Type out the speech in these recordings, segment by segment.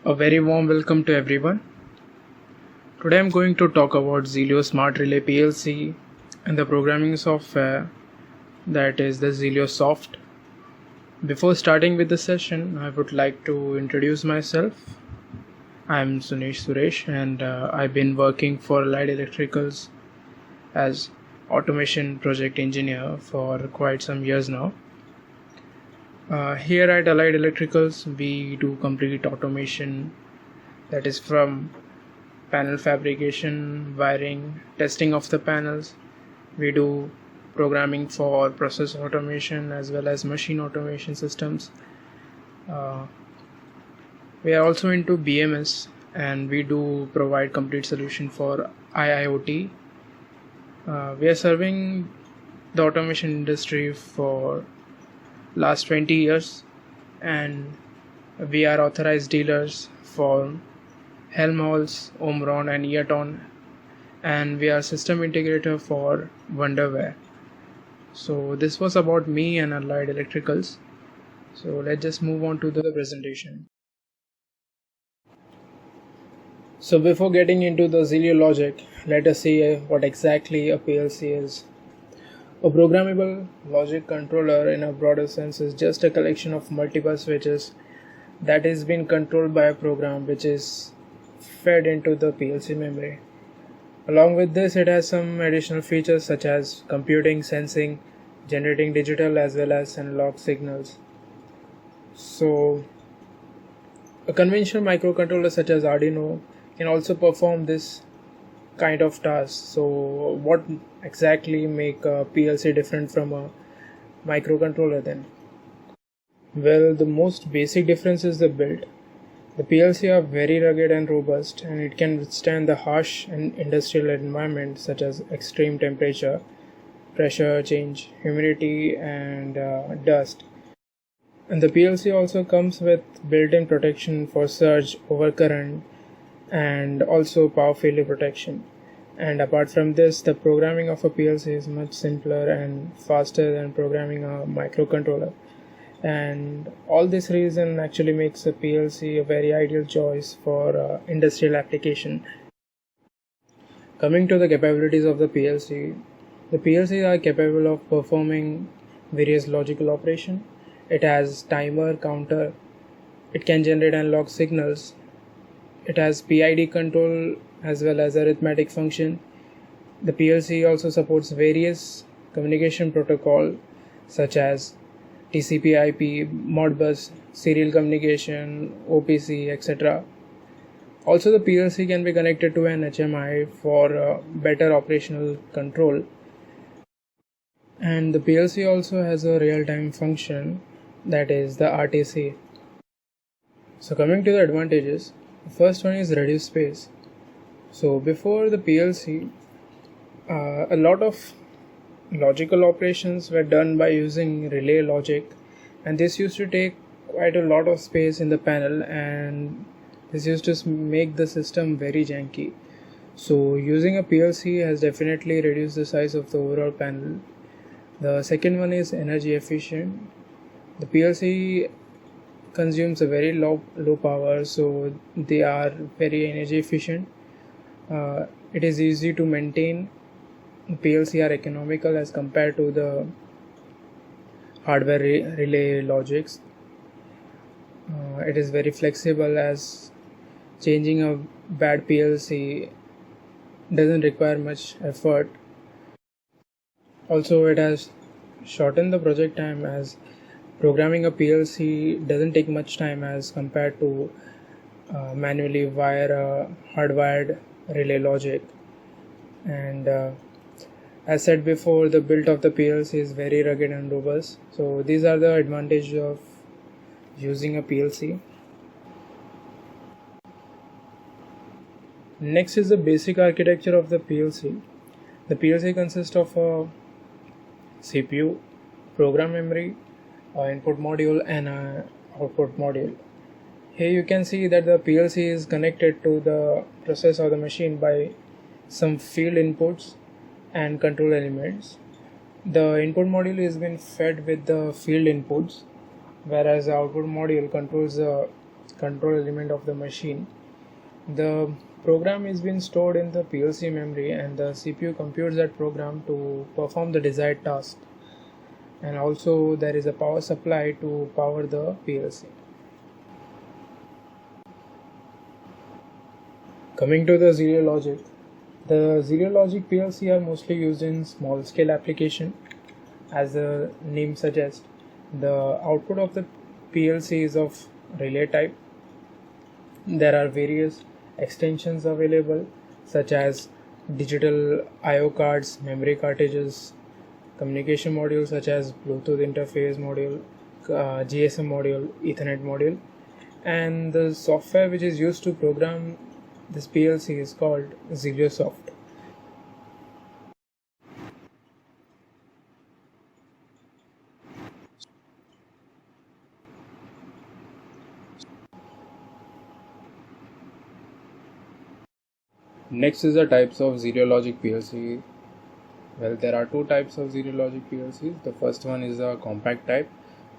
A very warm welcome to everyone. Today I'm going to talk about Zelio Smart Relay PLC and the programming software that is the ZelioSoft. Before starting with the session, I would like to introduce myself. I'm Suresh and I've been working for Allied Electricals as automation project engineer for quite some years now. Here at Allied Electricals, we do complete automation, that is from panel fabrication, wiring, testing of the panels. We do programming for process automation as well as machine automation systems. We are also into BMS and we do provide complete solution for IIoT. We are serving the automation industry for last 20 years and we are authorized dealers for Helmholtz, Omron and Eaton, and we are system integrator for Wonderware. So this was about me and Allied Electricals. So let's just move on to the presentation. So before getting into the Zelio logic, let us see what exactly a PLC is. A programmable logic controller in a broader sense is just a collection of multiple switches that is being controlled by a program which is fed into the PLC memory. Along with this, it has some additional features such as computing, sensing, generating digital as well as analog signals. So a conventional microcontroller such as Arduino can also perform this kind of task. So what exactly make a PLC different from a microcontroller then? Well, the most basic difference is the build. The PLC are very rugged and robust, and it can withstand the harsh and industrial environment such as extreme temperature, pressure change, humidity and dust. And the PLC also comes with built-in protection for surge, overcurrent and also power failure protection. And apart from this, the programming of a PLC is much simpler and faster than programming a microcontroller. And all this reason actually makes a PLC a very ideal choice for industrial application. Coming to the capabilities of the PLCs are capable of performing various logical operations. It has timer, counter, it can generate analog signals, it has PID control as well as arithmetic function. The PLC also supports various communication protocol such as TCP/IP, Modbus, serial communication, OPC, etc. Also, the PLC can be connected to an HMI for better operational control. And the PLC also has a real-time function, that is the RTC. So coming to the advantages, the first one is reduced space. So before the PLC, a lot of logical operations were done by using relay logic, and this used to take quite a lot of space in the panel, and this used to make the system very janky. So using a PLC has definitely reduced the size of the overall panel. The second one is energy efficient. The PLC consumes a very low power, so they are very energy efficient. It is easy to maintain. PLC are economical as compared to the hardware relay logics. It is very flexible as changing a bad PLC doesn't require much effort. Also, it has shortened the project time as programming a PLC doesn't take much time as compared to manually wire a hardwired relay logic. And as said before, the build of the PLC is very rugged and robust. So these are the advantages of using a PLC. Next is the basic architecture of the PLC. The PLC consists of a CPU, program memory, input module and output module. Here you can see that the PLC is connected to the process of the machine by some field inputs and control elements. The input module is been fed with the field inputs, whereas the output module controls the control element of the machine. The program is being stored in the PLC memory, and the CPU computes that program to perform the desired task. And also there is a power supply to power the PLC. Coming to the Zelio logic, the Zelio logic PLC are mostly used in small scale application. As the name suggests, the output of the PLC is of relay type. There are various extensions available such as digital I/O cards, memory cartridges, communication modules such as Bluetooth interface module, GSM module, Ethernet module, and the software which is used to program this PLC is called ZelioSoft. Next is the types of Zelio logic PLC. Well, there are two types of Zelio logic PLCs. The first one is a compact type.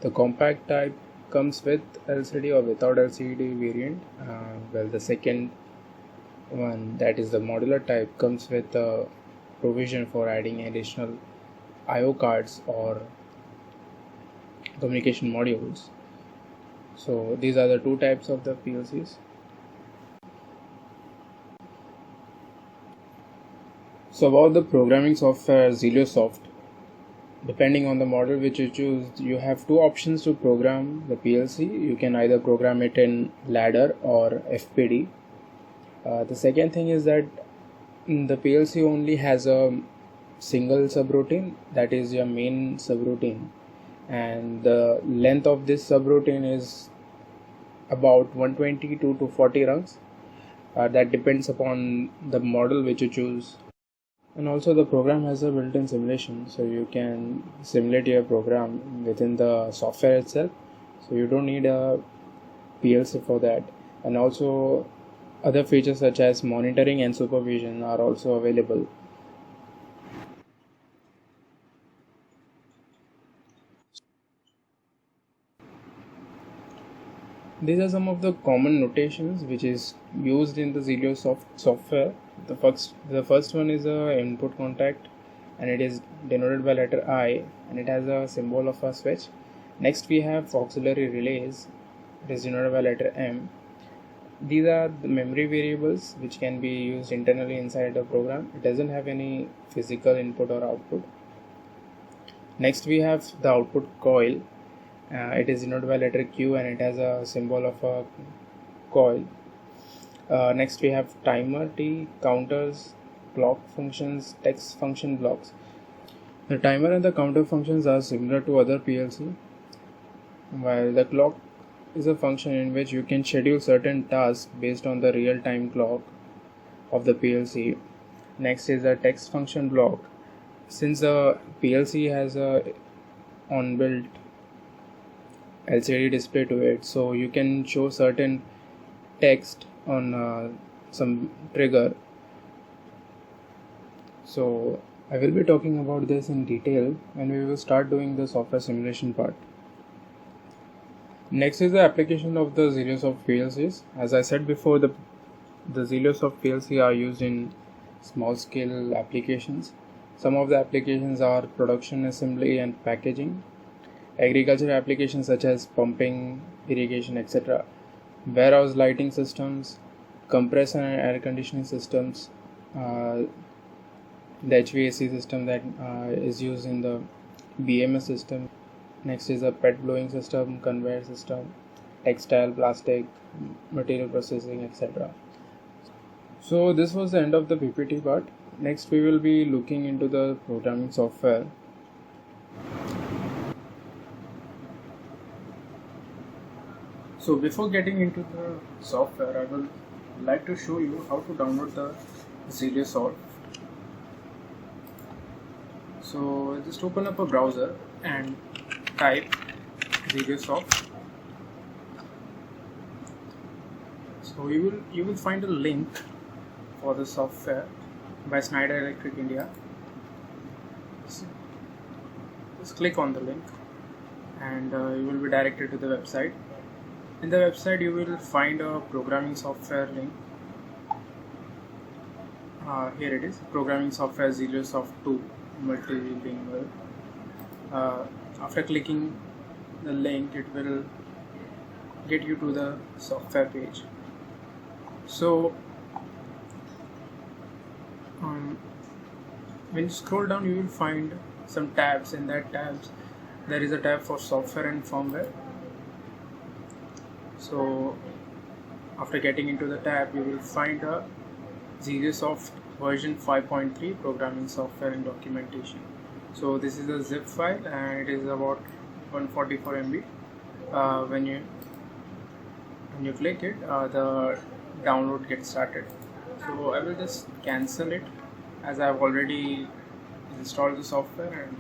The compact type comes with LCD or without LCD variant. The second one, that is the modular type, comes with a provision for adding additional I/O cards or communication modules. So these are the two types of the PLCs. So about the programming software ZelioSoft, depending on the model which you choose, you have two options to program the PLC. You can either program it in ladder or FPD. The second thing is that the PLC only has a single subroutine, that is your main subroutine, and the length of this subroutine is about 120 to 240 rungs. That depends upon the model which you choose. And also the program has a built-in simulation, so you can simulate your program within the software itself, so you don't need a PLC for that. And also other features such as monitoring and supervision are also available. These are some of the common notations which is used in the ZelioSoft software. The first one is a input contact, and it is denoted by letter I, and it has a symbol of a switch. Next we have auxiliary relays. It is denoted by letter M. These are the memory variables which can be used internally inside the program. It doesn't have any physical input or output. Next we have the output coil. It is denoted by letter Q, and it has a symbol of a coil. Next we have timer T, counters, clock functions, text function blocks. The timer and the counter functions are similar to other PLC, while the clock is a function in which you can schedule certain tasks based on the real-time clock of the PLC. Next is the text function block. Since the PLC has a on-built LCD display to it, so you can show certain text on some trigger. So I will be talking about this in detail when we will start doing the software simulation part. Next is the application of the ZelioSoft PLCs. As I said before, the ZelioSoft PLC are used in small scale applications. Some of the applications are production assembly and packaging, agriculture applications such as pumping, irrigation, etc., warehouse lighting systems, compressor and air conditioning systems, the HVAC system that is used in the BMS system. Next is a PET blowing system, conveyor system, textile, plastic, material processing, etc. So this was the end of the PPT part. Next we will be looking into the programming software. So before getting into the software, I will like to show you how to download the ZelioSoft. So just open up a browser and type ZelioSoft. So you will find a link for the software by Schneider Electric India. Just click on the link and you will be directed to the website. In the website you will find a programming software link. Here it is, programming software ZelioSoft 2 multilingual. After clicking the link, it will get you to the software page. So when you scroll down, you will find some tabs. In that tabs there is a tab for software and firmware. So after getting into the tab, you will find a ZelioSoft version 5.3 programming software and documentation. So this is a zip file and it is about 144 MB. When you click it, the download gets started. So I will just cancel it as I have already installed the software, and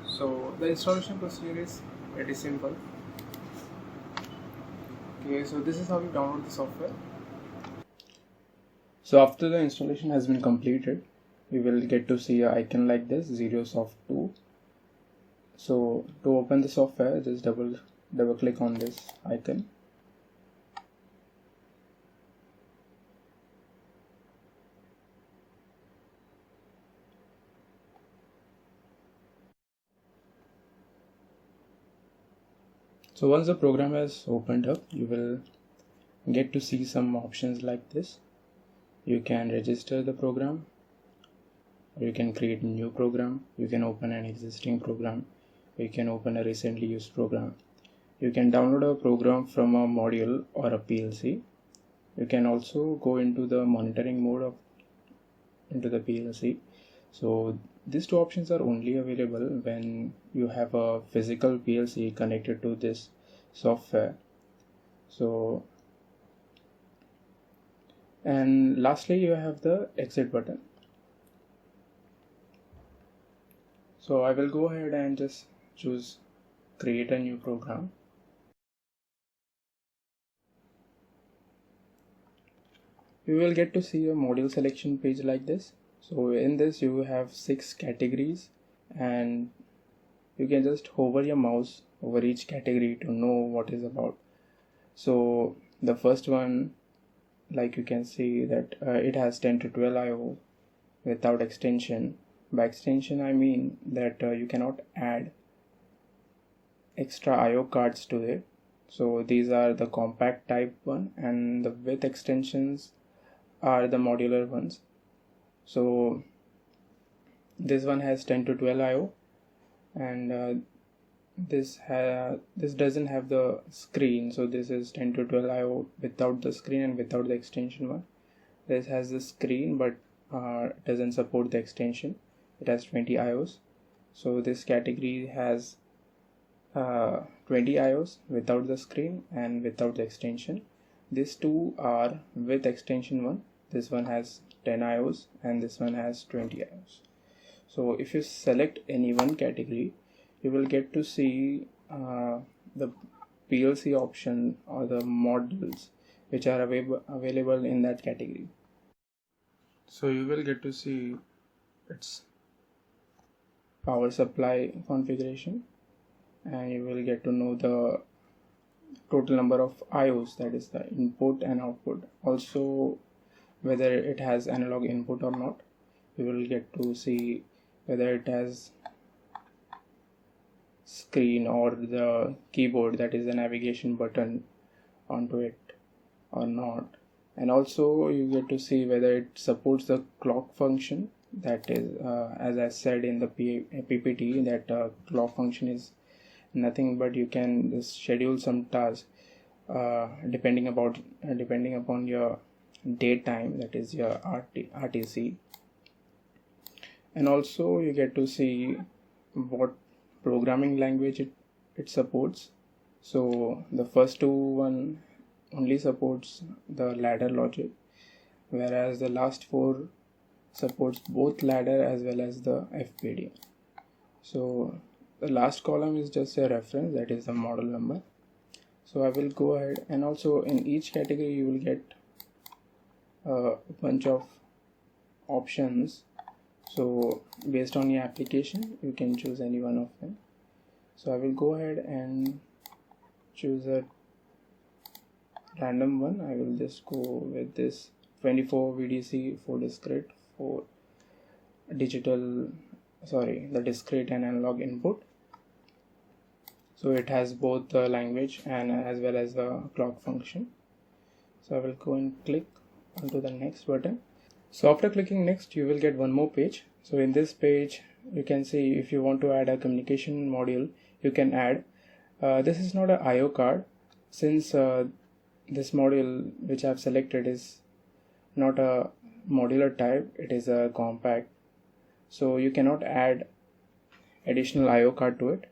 so the installation procedure is pretty simple. Okay, so this is how you download the software. So after the installation has been completed, we will get to see an icon like this, ZelioSoft 2. So to open the software, just double click on this icon. So once the program has opened up, you will get to see some options like this. You can register the program, or you can create a new program, you can open an existing program, you can open a recently used program, you can download a program from a module or a PLC. You can also go into the monitoring mode into the PLC. So these two options are only available when you have a physical PLC connected to this software. So, and lastly, you have the exit button. So I will go ahead and just choose create a new program. You will get to see a module selection page like this. So in this you have 6 categories, and you can just hover your mouse over each category to know what is about. So the first one, like you can see that it has 10 to 12 IO without extension. By extension I mean that you cannot add extra IO cards to it. So these are the compact type one, and the with extensions are the modular ones. So this one has 10 to 12 IO, and this doesn't have the screen. So this is 10 to 12 IO without the screen and without the extension one. This has the screen but doesn't support the extension. It has 20 IOs. So this category has 20 IOs without the screen and without the extension. These two are with extension one. This one has 10 IOs and this one has 20 IOs. So if you select any one category, you will get to see the PLC option or the modules which are available in that category. So you will get to see its power supply configuration, and you will get to know the total number of IOs, that is the input and output. Also whether it has analog input or not. You will get to see whether it has screen or the keyboard, that is the navigation button, onto it or not. And also you get to see whether it supports the clock function. That is as I said in the PPT, that clock function is nothing but you can just schedule some tasks depending upon your date time, that is your RTC. And also you get to see what programming language it supports. So the first one only supports the ladder logic, whereas the last 4 supports both ladder as well as the FPD. So the last column is just a reference, that is the model number. So I will go ahead, and also in each category you will get a bunch of options. So based on your application you can choose any one of them. So I will go ahead and choose a random one. I will just go with this 24 VDC for discrete, for digital, sorry, the discrete and analog input. So it has both the language and as well as the clock function. So I will go and click onto the next button. So after clicking next, you will get one more page. So in this page, you can see if you want to add a communication module, you can add. This is not an IO card, since this module which I have selected is not a modular type, it is a compact. So you cannot add additional IO card to it.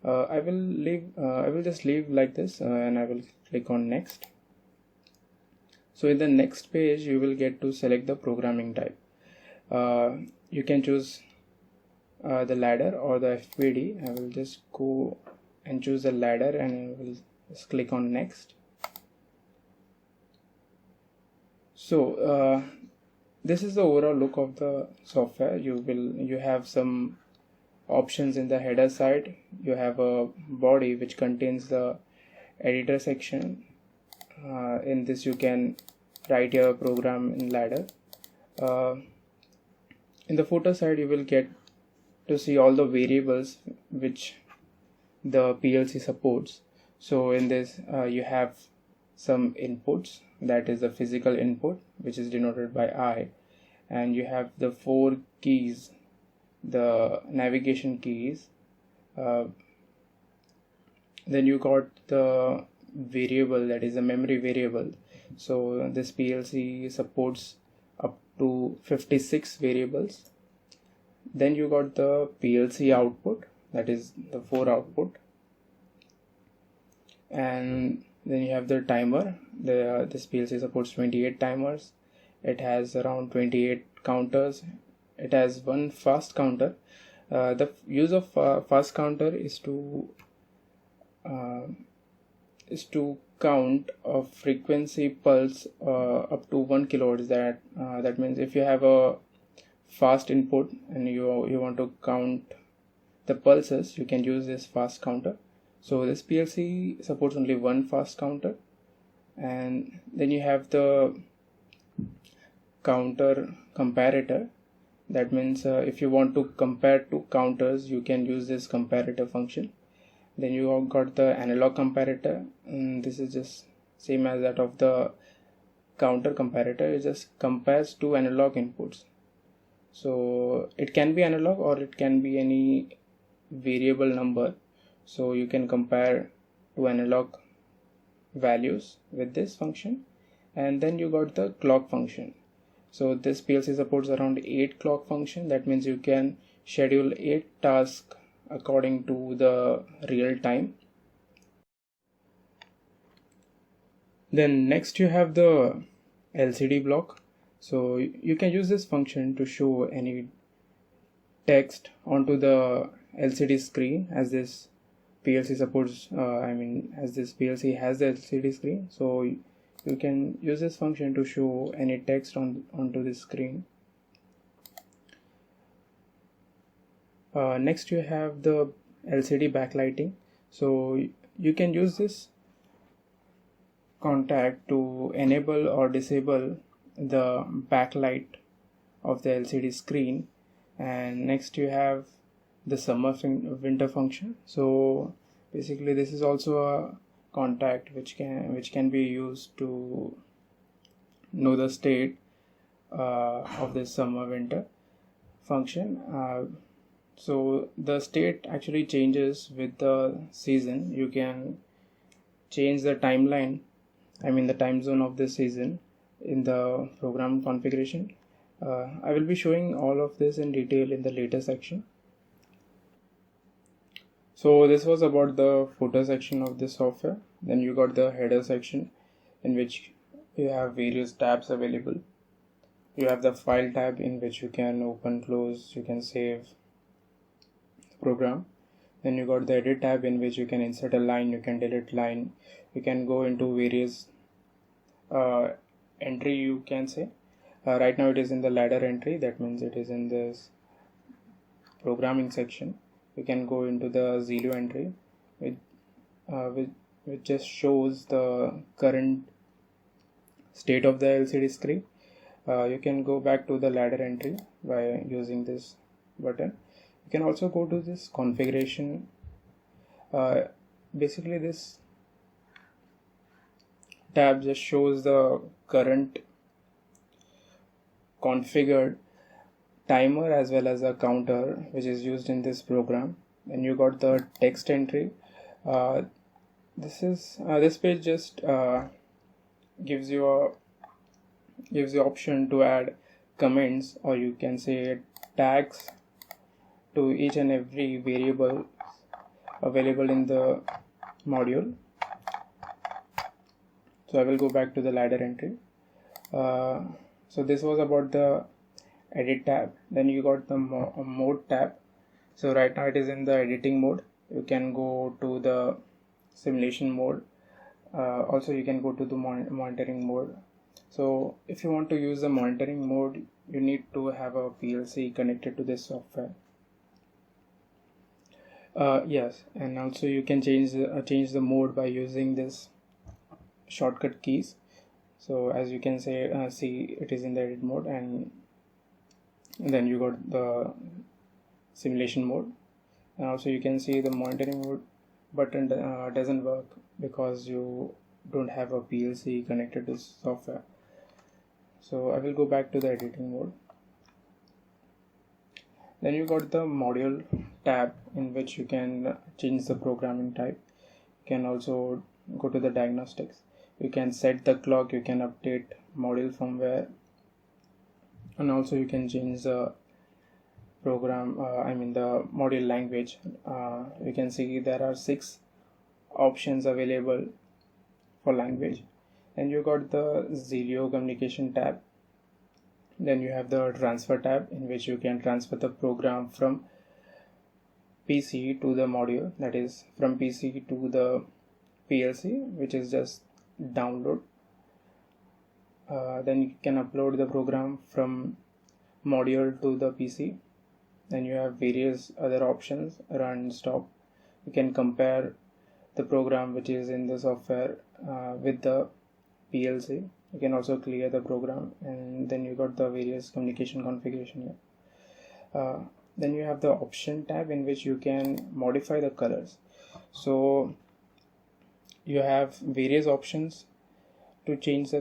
I will just leave like this, and I will click on next. So in the next page, you will get to select the programming type. You can choose the ladder or the FPD. I will just go and choose the ladder, and I will just click on next. So this is the overall look of the software. You have some options in the header side. You have a body which contains the editor section. In this you can write your program in ladder. In the footer side, you will get to see all the variables which the PLC supports. So in this you have some inputs, that is the physical input, which is denoted by I, and you have the 4 keys, the navigation keys. Then you got the variable, that is a memory variable. So this PLC supports up to 56 variables. Then you got the PLC output, that is the 4 output, and then you have the timer. This PLC supports 28 timers. It has around 28 counters. It has one fast counter. The use of fast counter is to count a frequency pulse up to 1 kilohertz. That means if you have a fast input and you want to count the pulses, you can use this fast counter. So this PLC supports only one fast counter. And then you have the counter comparator. That means if you want to compare two counters, you can use this comparator function. Then you have got the analog comparator, and this is just same as that of the counter comparator. It just compares two analog inputs. So it can be analog or it can be any variable number. So you can compare two analog values with this function. And then you got the clock function. So this PLC supports around 8 clock function. That means you can schedule 8 tasks according to the real time. Then next you have the LCD block. So you can use this function to show any text onto the LCD screen, as this PLC supports as this PLC has the LCD screen. So you can use this function to show any text onto the screen. Next you have the LCD backlighting. So you can use this contact to enable or disable the backlight of the LCD screen. And next you have the summer winter function. So basically this is also a contact which can be used to know the state of this summer winter function. So the state actually changes with the season. You can change the timeline, the time zone of the season in the program configuration. I will be showing all of this in detail in the later section. So this was about the footer section of this software. Then you got the header section, in which you have various tabs available. You have the file tab, in which you can open, close, you can save the program. Then you got the edit tab, in which you can insert a line, you can delete line, you can go into various entry, you can say. Right now it is in the ladder entry, that means it is in this programming section. You can go into the Zelio entry, which just shows the current state of the LCD screen, you can go back to the ladder entry by using this button. You can also go to this configuration. Basically this tab just shows the current configured timer as well as a counter which is used in this program. Then you got the text entry. This page just gives you option to add comments, or you can say tags, to each and every variable available in the module. So I will go back to the ladder entry. So this was about the edit tab. Then you got the mode tab. So right now it is in the editing mode. You can go to the simulation mode. Also you can go to the monitoring mode. So if you want to use the monitoring mode, you need to have a PLC connected to this software. Yes, and also you can change the mode by using this shortcut keys. So as you can see, it is in the edit mode, and then you got the simulation mode. And also you can see the monitoring mode button doesn't work because you don't have a PLC connected to this software. So I will go back to the editing mode. Then you got the module tab, in which you can change the programming type. You can also go to the diagnostics. You can set the clock, you can update module firmware, and also you can change the program, the module language. You can see there are 6 options available for language. And you got the Zelio communication tab. Then you have the transfer tab, in which you can transfer the program from PC to the module, that is from PC to the PLC, which is just download. Then you can upload the program from module to the PC. Then you have various other options, run, stop. You can compare the program which is in the software with the PLC. You can also clear the program, and then you got the various communication configuration here. Then you have the option tab, in which you can modify the colors. So you have various options to change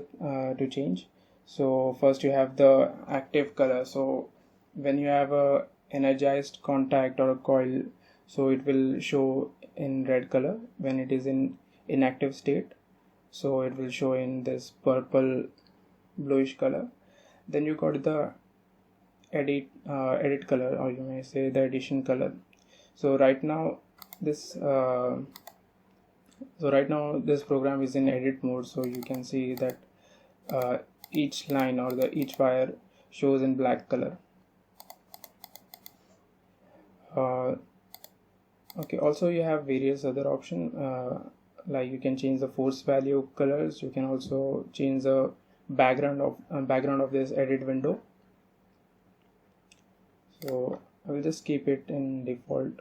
So first you have the active color. So when you have a energized contact or a coil, so it will show in red color. When it is in inactive state, so it will show in this purple bluish color. Then you got the edit color, or you may say the addition color. So right now this program is in edit mode, so you can see that each line or each wire shows in black color. Okay, also you have various other options, like you can change the force value colors. You can also change the background of this edit window. So I will just keep it in default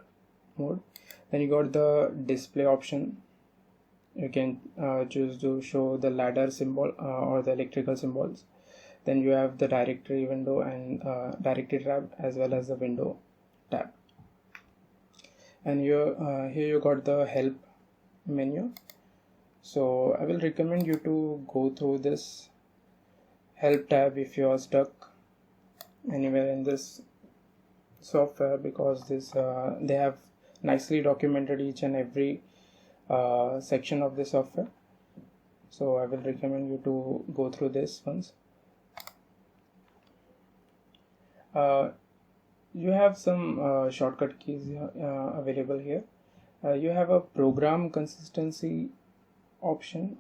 mode. Then you got the display option. You can choose to show the ladder symbol or the electrical symbols. Then you have the directory window and directory tab, as well as the window tab. And here you got the help menu. So I will recommend you to go through this help tab if you are stuck anywhere in this software, because they have nicely documented each and every section of the software. So I will recommend you to go through this once. You have some shortcut keys available here. You have a program consistency option,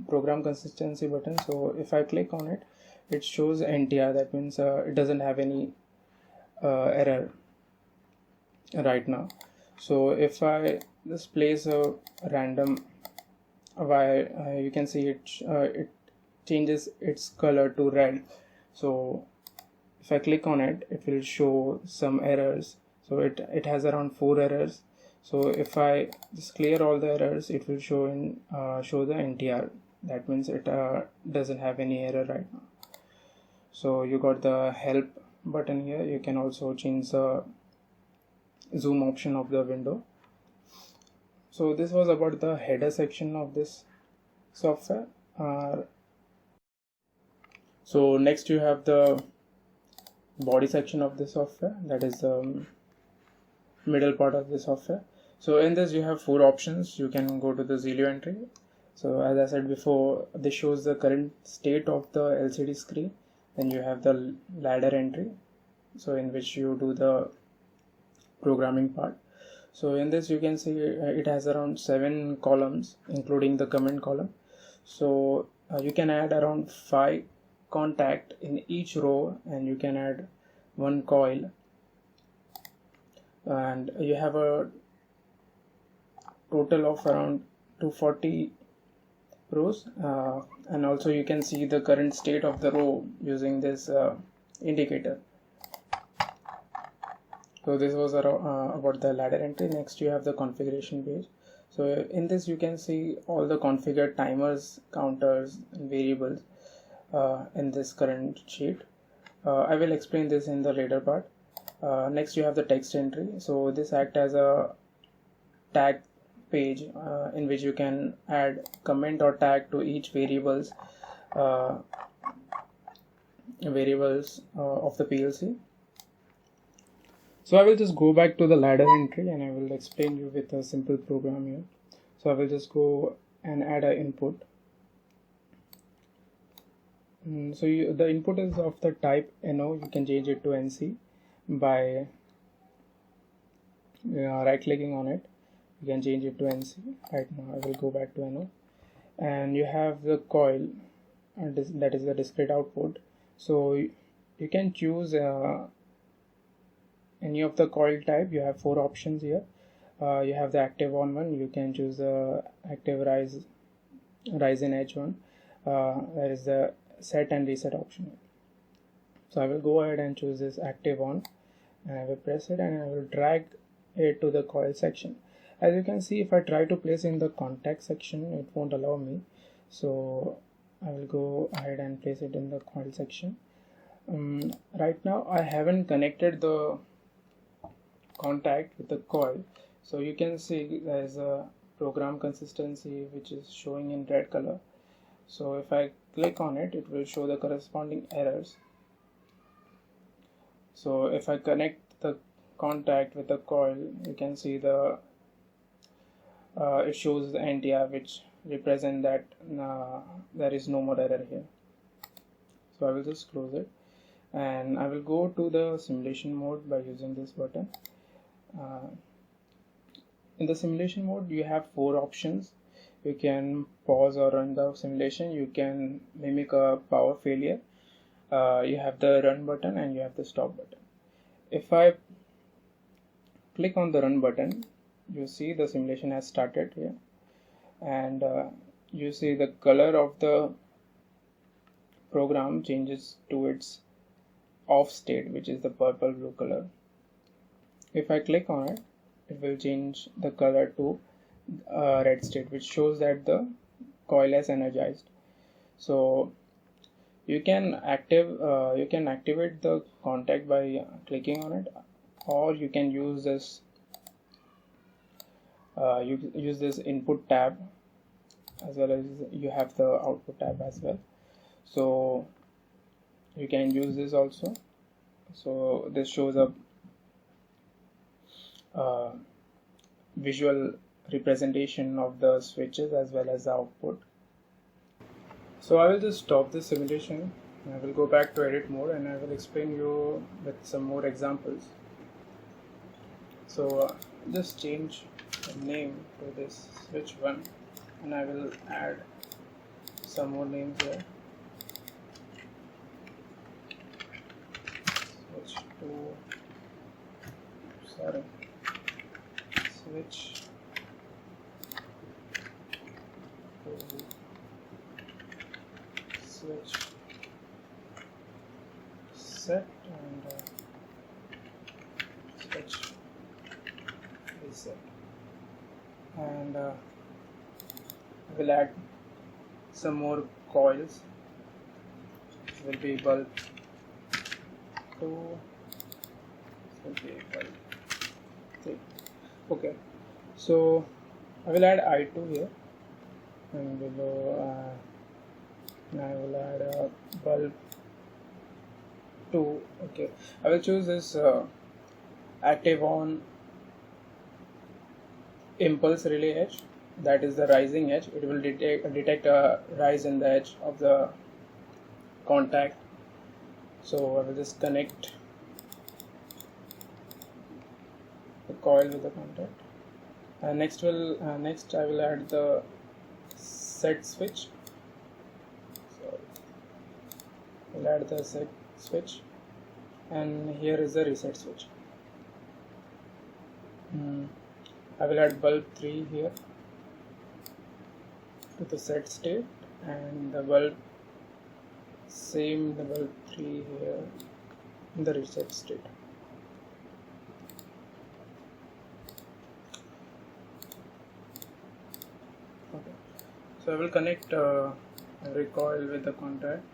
program consistency button. So if I click on it, it shows NTR. That means it doesn't have any error right now. So if I just place a random wire, you can see it changes its color to red. So if I click on it, it will show some errors. So it has around 4 errors. So if I just clear all the errors, it will show the NTR, that means it doesn't have any error right now. So you got the help button here. You can also change the zoom option of the window. So this was about the header section of this software. So next you have the body section of the software, that is the middle part of the software. So in this you have 4 options. You can go to the Zelio entry. So as I said before, this shows the current state of the LCD screen. Then you have the ladder entry, so in which you do the programming part. So in this you can see it has around 7 columns including the comment column. So you can add around 5 contact in each row, and you can add 1 coil, and you have a total of around 240 rows, and also you can see the current state of the row using this indicator. So this was about the ladder entry. Next you have the configuration page. So in this you can see all the configured timers, counters and variables in this current sheet. I will explain this in the later part. Next you have the text entry. So this acts as a tag page in which you can add comment or tag to each variables of the PLC. So I will just go back to the ladder entry and I will explain you with a simple program here. So I will just go and add an input. So the input is of the type NO. You can change it to NC by right clicking on it. You can change it to NC. Right now I will go back to NO, and you have the coil, that is the discrete output. So you can choose any of the coil type. You have 4 options here. You have the active on one. You can choose the active rise in edge one. There is the set and reset option. So I will go ahead and choose this active on, and I will press it and I will drag it to the coil section. As you can see, if I try to place in the contact section, it won't allow me. So I will go ahead and place it in the coil section. Right now I haven't connected the contact with the coil. So you can see there is a program consistency which is showing in red color. So if I click on it, it will show the corresponding errors. So if I connect the contact with the coil, you can see the it shows the NTR, which represent that there is no more error here. So I will just close it, and I will go to the simulation mode by using this button. In the simulation mode you have 4 options. You can pause or run the simulation. You can mimic a power failure. You have the run button and you have the stop button. If I click on the run button, you see the simulation has started here, and you see the color of the program changes to its off state, which is the purple blue color. If I click on it, it will change the color to red state, which shows that the coil is energized. So you can activate the contact by clicking on it, or you can use this use this input tab, as well as you have the output tab as well. So you can use this also. So this shows up visual representation of the switches as well as the output. So I will just stop this simulation. I will go back to edit mode and I will explain you with some more examples. So just change the name to this switch 1, and I will add some more names here. Switch 2, sorry, switch 2, switch set, and switch reset, and I will add some more coils. This will be bulb 2, this will be bulb 3. Okay, so I will add I2 here, and below I will add a bulb 2. Okay, I will choose this active on impulse relay edge, that is the rising edge. It will detect a rise in the edge of the contact. So I will just connect the coil with the contact. Next I will add the set switch. So we'll add the set switch, and here is the reset switch. I will add bulb 3 here to the set state, and the bulb 3 here in the reset state. Okay, so I will connect every coil with the contact,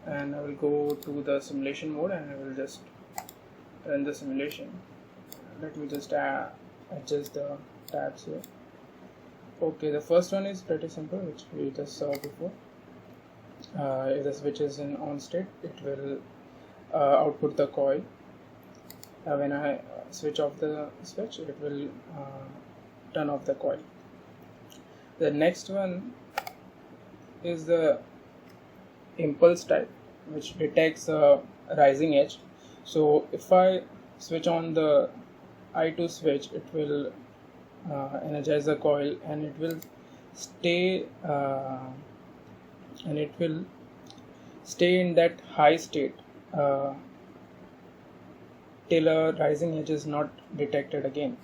and I will go to the simulation mode, and I will just run the simulation. Let me just adjust the tabs here. Okay, the first one is pretty simple, which we just saw before. If the switch is in on state, it will output the coil. When I switch off the switch, it will turn off the coil. The next one is the impulse type, which detects a rising edge. So if I switch on the I2 switch, it will energize the coil, and it will stay in that high state till a rising edge is not detected again.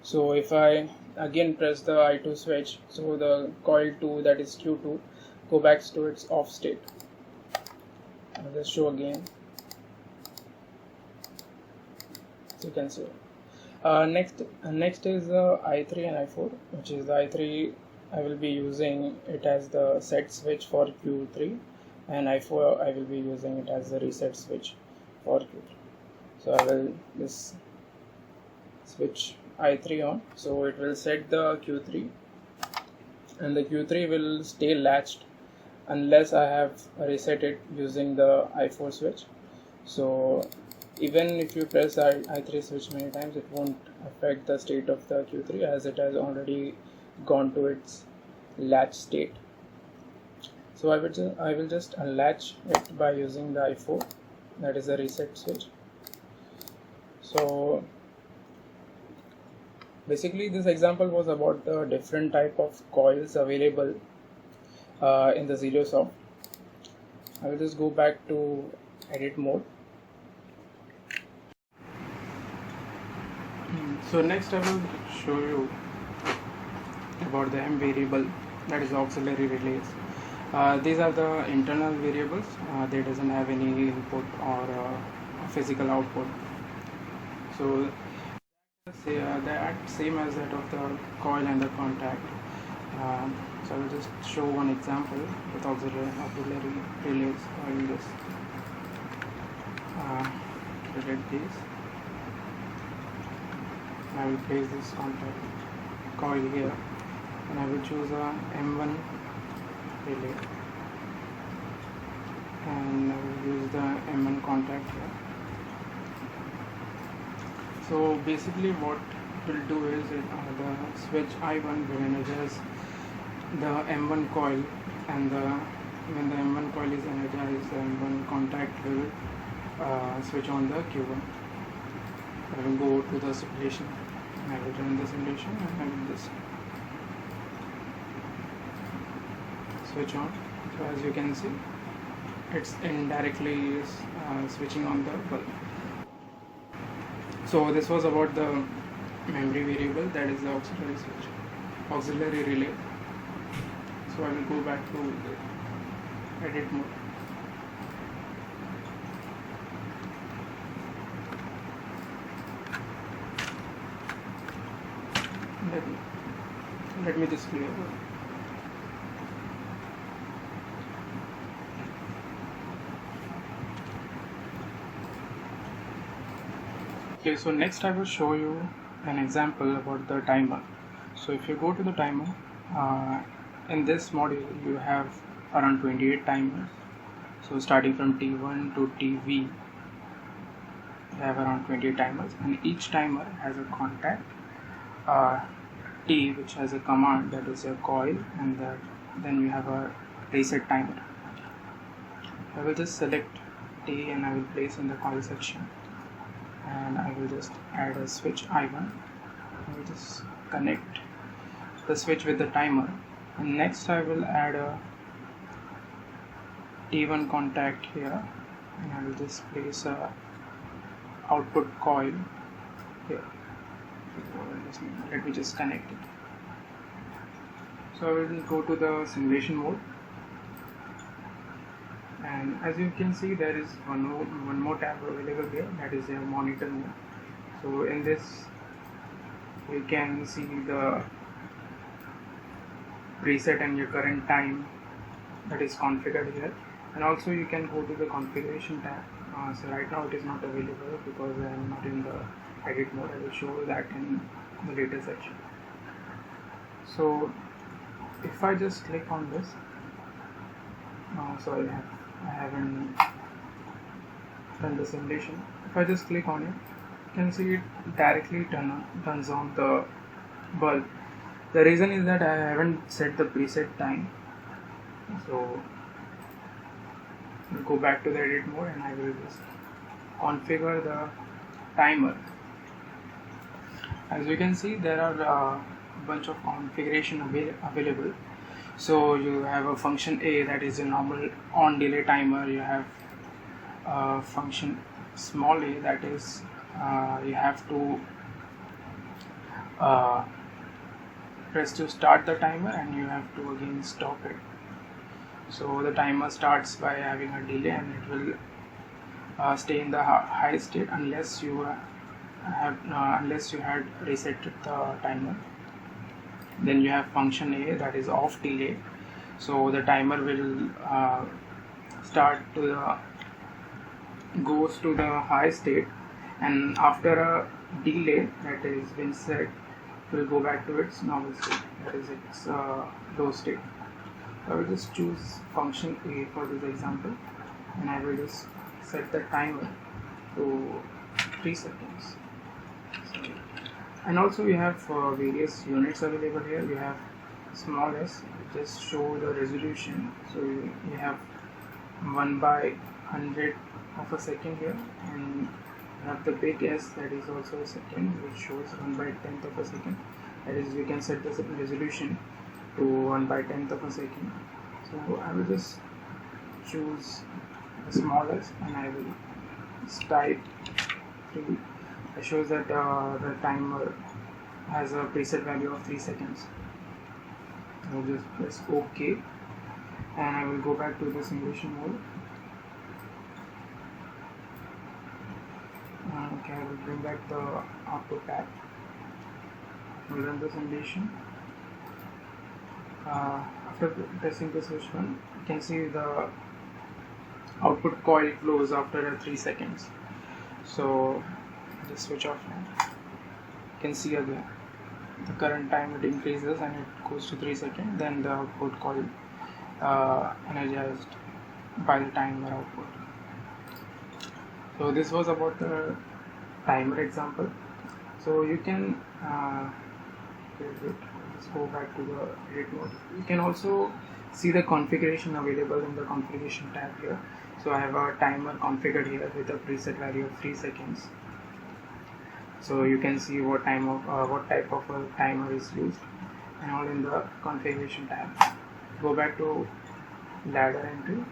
So if I again press the I2 switch, so the coil 2, that is Q2, go back to its off state. I'll just show again, so you can see. Next is I3 and I4, which is the I3. I will be using it as the set switch for Q3, and I4 I will be using it as the reset switch for Q3. So I will just switch I3 on, so it will set the Q3, and the Q3 will stay latched unless I have reset it using the I4 switch. So even if you press I3 switch many times, it won't affect the state of the Q3, as it has already gone to its latch state. So I will just unlatch it by using the I4, that is the reset switch. So basically this example was about the different type of coils available in the ZelioSoft. I will just go back to edit mode. So next I will show you about the M variable, that is auxiliary relays. These are the internal variables. They doesn't have any input or physical output. So they act same as that of the coil and the contact. So I will just show one example with auxiliary relays. I will just delete these. I will place this contact coil here, and I will choose a M1 relay, and I will use the M1 contact here. So basically what it will do is the switch I1 will energize the M1 coil, and when the M1 coil is energized, the M1 contact will switch on the Q1. I will go to the simulation. I will run the simulation, and I will just switch on. So as you can see, it's indirectly switching on the bulb. So this was about the memory variable, that is the auxiliary relay. So I will go back to the edit mode. Let me just clear. Okay, so next I will show you an example about the timer. So if you go to the timer, in this module you have around 28 timers. So starting from T1 to TV, you have around 28 timers, and each timer has a contact T, which has a command, that is a coil, and then you have a reset timer. I will just select T and I will place in the coil section, and I will just add a switch I1. I will just connect the switch with the timer, and next I will add a T1 contact here, and I will just place a output coil here. Let me just connect it. So I will go to the simulation mode, and as you can see, there is one more tab available here, that is a monitor mode. So in this you can see the preset and your current time that is configured here, and also you can go to the configuration tab. So right now it is not available because I am not in the edit mode. I will show you that in the later section. So if I just click on this, sorry, I haven't done the simulation. If I just click on it, you can see it directly turns on the bulb. The reason is that I haven't set the preset time. So I'll go back to the edit mode and I will just configure the timer. As you can see, there are a bunch of configuration available. So you have a function A, that is a normal on delay timer. You have a function small a, that is you have to press to start the timer, and you have to again stop it. So the timer starts by having a delay, and it will stay in the high state unless you had reset the timer. Then you have function A, that is off delay. So the timer will goes to the high state, and after a delay that is been set, will go back to its normal state, that is its low state. I will just choose function A for this example, and I will just set the timer to 3 seconds. And also we have various units available here. You have small s, just show the resolution. So you have 1/100 of a second here, and you have the big S, that is also a second, which shows 1/10th of a second. That is, we can set the resolution to 1/10th of a second. So I will just choose the smallest, and I will just type 3. It shows that the timer has a preset value of 3 seconds. I will just press OK, and I will go back to the simulation mode. Okay, I will bring back the output tab. I will run the simulation. After pressing the switch button, you can see the output coil flows after 3 seconds. So just switch off now. You can see again the current time, it increases and it goes to 3 seconds. Then the output coil energized by the timer output. So this was about the timer example. So you can just go back to the edit mode. You can also see the configuration available in the configuration tab here. So I have a timer configured here with a preset value of 3 seconds. So you can see what type of a timer is used, and all in the configuration tab. Go back to ladder entry.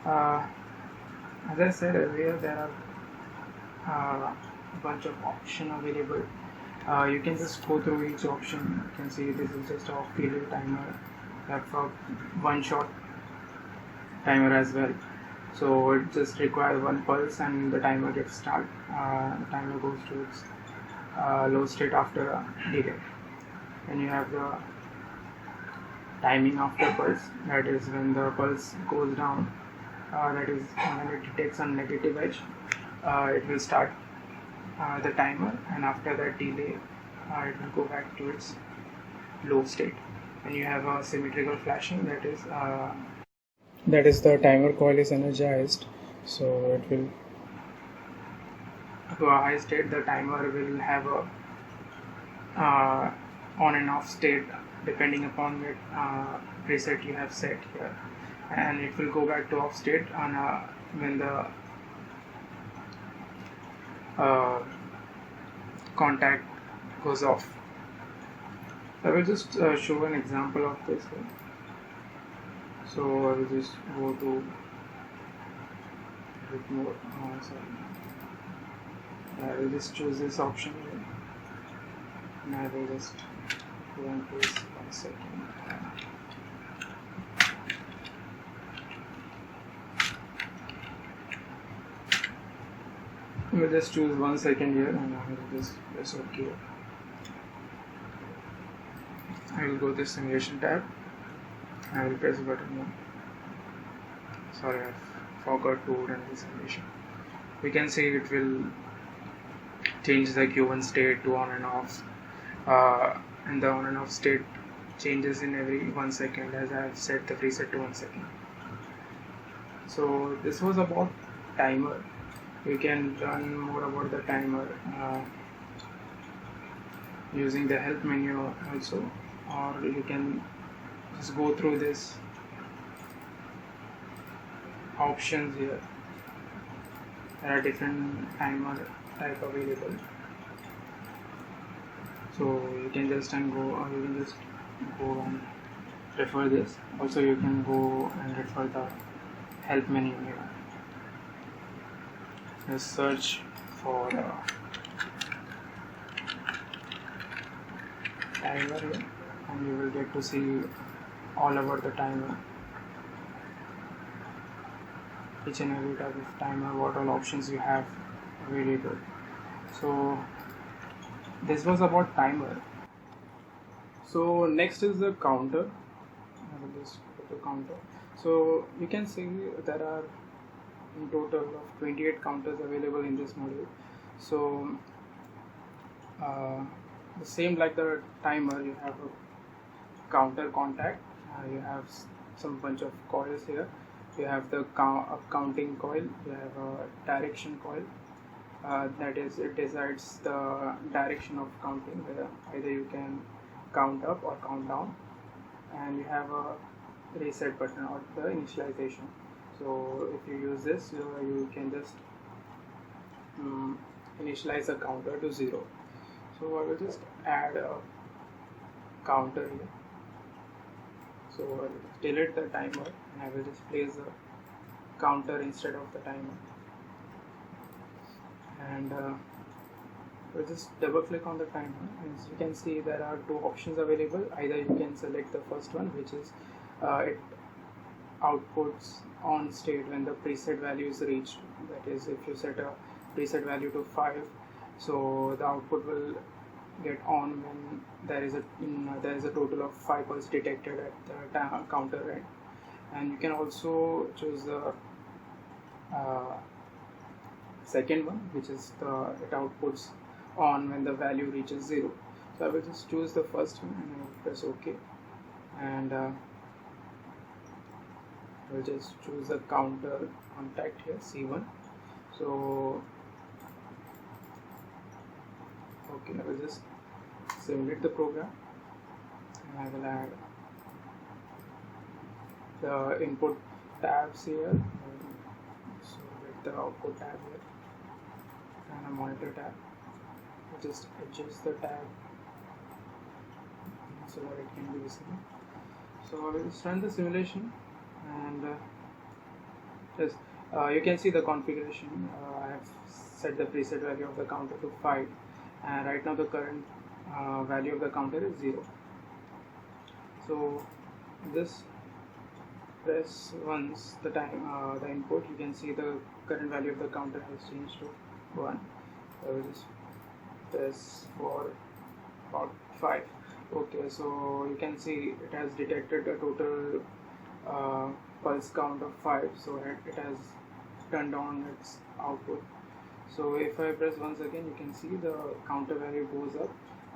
As I said earlier, there are a bunch of options available. You can just go through each option. You can see this is just off delay timer. You have a one shot timer as well. So it just requires one pulse and the timer gets start. The timer goes to its low state after a delay. And you have the timing after pulse, that is when the pulse goes down, that is when it detects a negative edge, it will start the timer, and after that delay it will go back to its low state. When you have a symmetrical flashing, that is the timer coil is energized, so it will to a high state. The timer will have a on and off state depending upon the preset you have set here, and it will go back to off state on when the contact goes off. I will just show an example of this one. So I will just go to a bit more. I will just choose this option here, and I will just go and place 1 second. I will just choose 1 second here, and I will just press OK. I will go to simulation tab. I will press button 1. Sorry, I forgot to run the simulation. We can see it will change the Q1 state to on and off, and the on and off state changes in every 1 second, as I have set the preset to 1 second. So this was about timer. You can learn more about the timer using the help menu also, or you can just go through this options here. There are different timer type available, so you can just go and refer this. Also you can go and refer the help menu here. Just search for timer here, and you will get to see all about the timer, each and every type of timer, what all options you have available. So this was about timer. So next is the counter. I will just put the counter. So you can see there are in total of 28 counters available in this module. So the same like the timer, you have a counter contact, you have some bunch of coils here, you have the counting coil, you have a direction coil, that is, it decides the direction of counting, either you can count up or count down, and you have a reset button or the initialization. So if you use this, you can just initialize a counter to 0. So I will just add a counter here. So I will delete the timer, and I will just place the counter instead of the timer. And we'll just double click on the timer, and as you can see there are 2 options available. Either you can select the first one, which is it outputs on state when the preset value is reached. That is, if you set a preset value to 5, so the output will get on when there is a total of 5 pulses detected at the counter end. And you can also choose the second one, which is it outputs on when the value reaches 0. So I will just choose the first one, and I will press OK, and I will just choose the counter contact here, C1. So okay, I will just simulate the program, and I will add the input tabs here. So with the output tab here and a monitor tab, I'll just adjust the tab so that it can be visible. So I will just run the simulation, and you can see the configuration. I have set the preset value of the counter to 5, and right now the current value of the counter is 0. So this press once the input, you can see the current value of the counter has changed to 1. I will just press for about 5. Okay, so you can see it has detected a total pulse count of 5, so it has turned on its output. So if I press once again, you can see the counter value goes up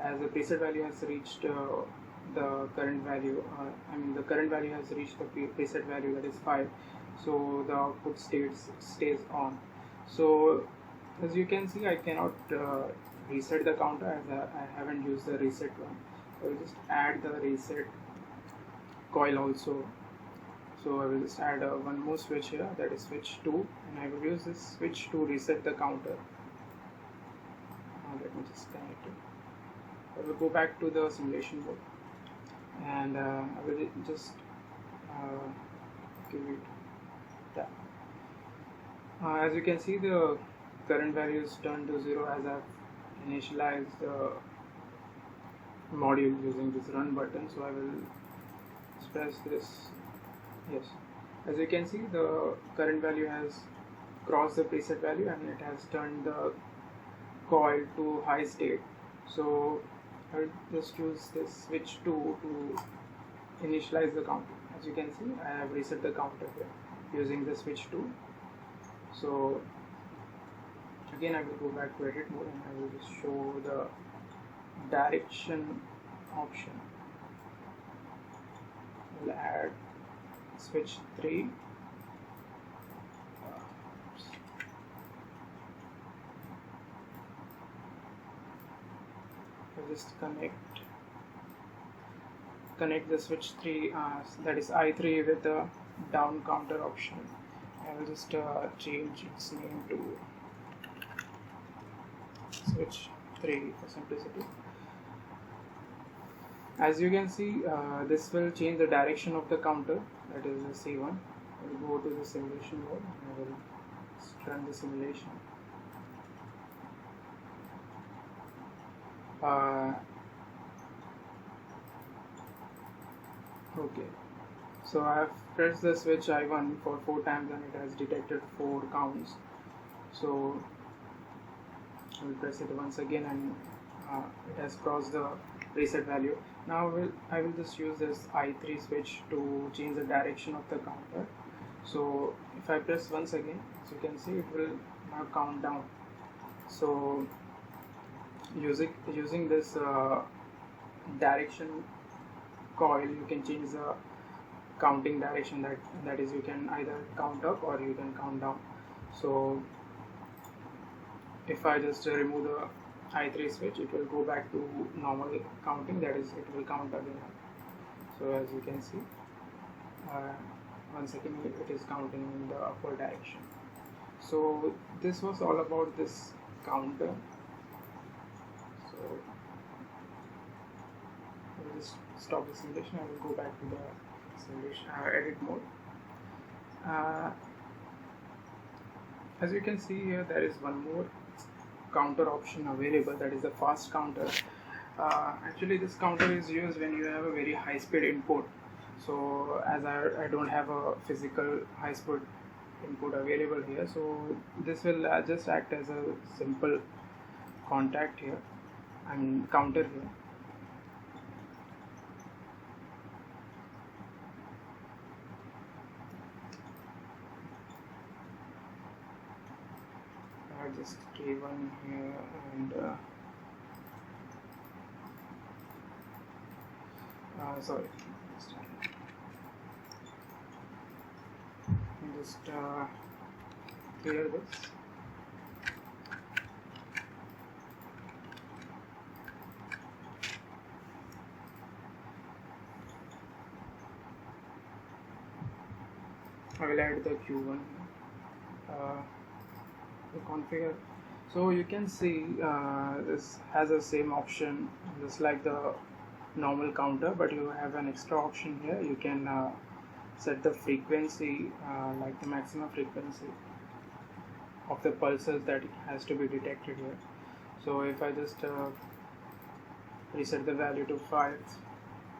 as the preset value has reached the current value. The current value has reached the preset value, that is 5. So the output stays on. So as you can see, I cannot reset the counter as I haven't used the reset one. I will just add the reset coil also. So I will just add one more switch here, that is switch 2, and I will use this switch to reset the counter. Let me just connect it. I will go back to the simulation mode, and I will just give it that. As you can see, the current value is turned to 0 as I've initialized the module using this run button. So I will press this. Yes, as you can see, the current value has crossed the preset value and it has turned the coil to high state. So I'll just use this switch 2 to initialize the counter. As you can see, I have reset the counter here using the switch 2. So again, I will go back to edit mode and I will just show the direction option. I'll add switch 3. I'll just connect the switch 3, that is I3, with the down counter option. I will just change its name to switch 3 for simplicity. As you can see, this will change the direction of the counter, that is the C1. I will go to the simulation mode and I will run the simulation. Okay, so I have pressed the switch I1 for 4 times and it has detected 4 counts. So I will press it once again and it has crossed the preset value. Now I will just use this I3 switch to change the direction of the counter. So if I press once again, as you can see, it will now count down. So using this direction coil, you can change the counting direction, that is, you can either count up or you can count down. So if I just remove the I3 switch, it will go back to normal counting, that is, it will count again. So as you can see, once again it is counting in the upward direction. So this was all about this counter. So I will just stop the simulation. I will go back to the simulation edit mode. As you can see here, there is one more counter option available, that is the fast counter. Actually, this counter is used when you have a very high speed input. So as I don't have a physical high speed input available here, so this will just act as a simple contact here, counter here. I just gave one here and sorry, just clear this. I will add the Q1 to configure. So you can see this has the same option just like the normal counter, but you have an extra option here. You can set the frequency, like the maximum frequency of the pulses that has to be detected here. So if I just reset the value to 5